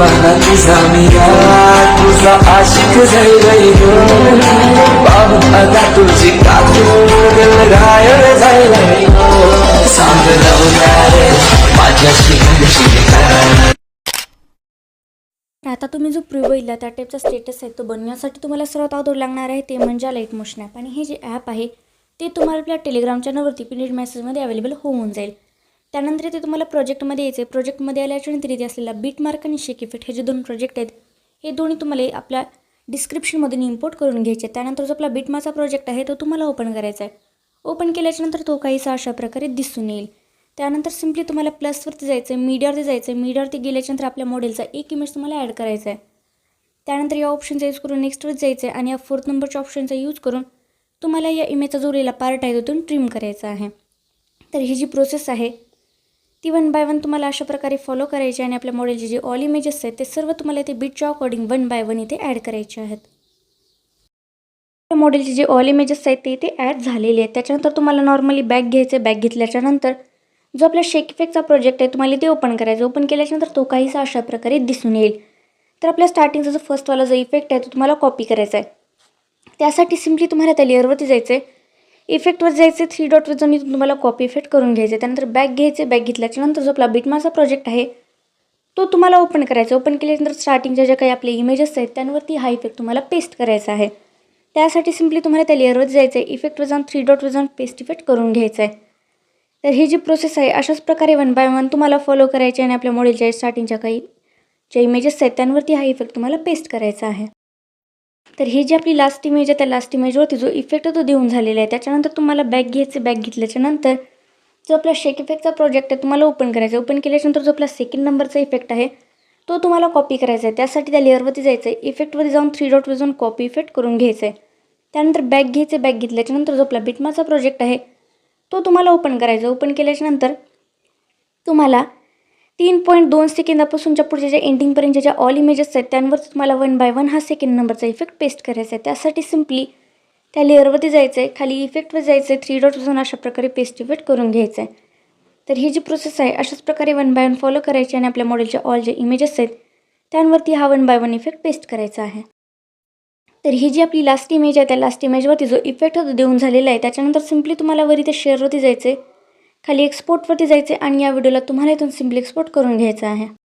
दिवाना तुझा मिया तुझा आशिक झालोय ग पाहून आता तुझी काकू दिल घायल झालंय ग सांग लव मॅरेज माझ्याशी घडशील का आता तुम्ही जो प्रिव्ह्यू बघितला त्या टाईपचा स्टेटस आहे तो बनवण्यासाठी तुम्हाला सर्वात अगोदर लागणार आहे ते म्हणजे लाईट मोशन ॲप. आणि हे जे ॲप आहे ते तुम्हाला आपल्या टेलिग्राम चॅनलवरती पिनिड मेसेजमध्ये अवेलेबल होऊन जाईल. त्यानंतर ते तुम्हाला प्रोजेक्टमध्ये यायचे. प्रोजेक्टमध्ये आल्याच्यानंतर इथे असलेला बीटमार्क आणि शेक इफेक्ट हे जे दोन प्रोजेक्ट आहेत हे दोन्ही तुम्हाला आपल्या डिस्क्रिप्शनमधून इम्पोर्ट करून घ्यायचे. त्यानंतर जो आपला बीटमार्कचा प्रोजेक्ट आहे तो तुम्हाला ओपन करायचा आहे. ओपन केल्याच्यानंतर तो काहीसा अशा प्रकारे दिसून येईल. त्यानंतर सिम्पली तुम्हाला प्लसवरती जायचं आहे, मीडियावरती जायचं आहे. मीडियावरती गेल्याच्यानंतर आपल्या मॉडेलचा एक इमेज तुम्हाला ॲड करायचा आहे. त्यानंतर या ऑप्शनचा यूज करून नेक्स्टवर जायचं आहे आणि या 4th नंबरच्या ऑप्शनचा यूज करून तुम्हाला या इमेजचा जो उरलेला पार्ट आहे तिथून ट्रिम करायचा आहे. तर ही जी प्रोसेस आहे ती 1 बाय 1 तुम्हाला अशा प्रकारे फॉलो करायची आणि आपल्या मॉडेलचे जे ऑल इमेजेस आहेत ते सर्व तुम्हाला इथे बीटच्या अकॉर्डिंग 1 बाय 1 इथे ॲड करायचे आहेत. मॉडेलचे जे ऑल इमेजेस आहेत ते इथे ॲड झालेले आहेत. त्याच्यानंतर तुम्हाला नॉर्मली बॅक घ्यायचे. बॅक घेतल्याच्यानंतर जो आपला शेक इफेक्टचा प्रोजेक्ट आहे तुम्हाला ते ओपन करायचा. ओपन केल्याच्यानंतर तो काहीसा अशा प्रकारे दिसून येईल. तर आपल्या स्टार्टिंगचा जो फर्स्टवाला जो इफेक्ट आहे तो तुम्हाला कॉपी करायचा आहे. त्यासाठी सिम्पली तुम्हाला त्या लेअरवरती जायचं आहे. इफेक्टवर जायचं, 3 डॉटवर जाऊन तुम्हाला कॉपी इफेक्ट करून घ्यायचं. त्यानंतर बॅक घ्यायचे. बॅक घेतल्याच्यानंतर जो आपला बीटमार्कचा प्रोजेक्ट आहे तो तुम्हाला ओपन करायचा. ओपन केल्यानंतर स्टार्टिंगच्या ज्या काही आपले इमेजेस आहेत त्यांवरती हा इफेक्ट तुम्हाला पेस्ट करायचा आहे. त्यासाठी सिम्पली तुम्हाला त्या लेअरवरती जायचं आहे. इफेक्टवर जाऊन 3 डॉटवर जाऊन पेस्ट इफेक्ट करून घ्यायचं आहे. तर ही जी प्रोसेस आहे अशाच प्रकारे 1 बाय 1 तुम्हाला फॉलो करायची आणि आपल्या मॉडेलच्या स्टार्टिंगच्या काही जे इमेजेस आहेत त्यांवरती हा इफेक्ट तुम्हाला पेस्ट करायचा आहे. तर ही जी आपली लास्ट इमेज आहे त्या लास्ट इमेजवरती जो इफेक्ट तो देऊन झालेला आहे. त्याच्यानंतर तुम्हाला बॅक घ्यायचे. बॅक घेतल्याच्यानंतर जो आपला शेक इफेक्टचा प्रोजेक्ट आहे तुम्हाला ओपन करायचा. ओपन केल्याच्यानंतर जो आपला 2nd नंबरचा इफेक्ट आहे तो तुम्हाला कॉपी करायचा आहे. त्यासाठी त्या लेअरवरती जायचं आहे. इफेक्टवरती जाऊन 3 डॉटवर जाऊन कॉपी इफेक्ट करून घ्यायचं आहे. त्यानंतर बॅक घ्यायचे. बॅक घेतल्याच्यानंतर जो आपला बीटमार्कचा प्रोजेक्ट आहे तो तुम्हाला ओपन करायचा. ओपन केल्याच्यानंतर तुम्हाला 3.2 सेकंदापासूनच्या पुढच्या ज्या एंडिंगपर्यंतच्या ज्या ऑल इमेजेस आहेत त्यांवर तुम्हाला 1 बाय 1 हा 2nd नंबरचा इफेक्ट पेस्ट करायचा आहे. त्यासाठी सिम्पली त्या लेअरवरती जायचं आहे. खाली इफेक्टवर जायचं आहे. 3 डॉटवर जाऊन अशा प्रकारे पेस्ट इफेक्ट करून घ्यायचं आहे. तर ही जी प्रोसेस आहे अशाच प्रकारे 1 बाय 1 फॉलो करायची आणि आपल्या मॉडेलच्या ऑल जे इमेजेस आहेत त्यांवरती हा 1 बाय 1 इफेक्ट पेस्ट करायचा आहे. तर ही जी आपली लास्ट इमेज आहे त्या लास्ट इमेजवरती जो इफेक्ट देऊन झालेला आहे त्याच्यानंतर सिम्पली तुम्हाला वर इथे शेअरवरती जायचं आहे. खाली एक्सपोर्टवरती जायचं आहे आणि या व्हिडिओला तुम्हाला इथून सिम्पली एक्सपोर्ट करून घ्यायचं आहे.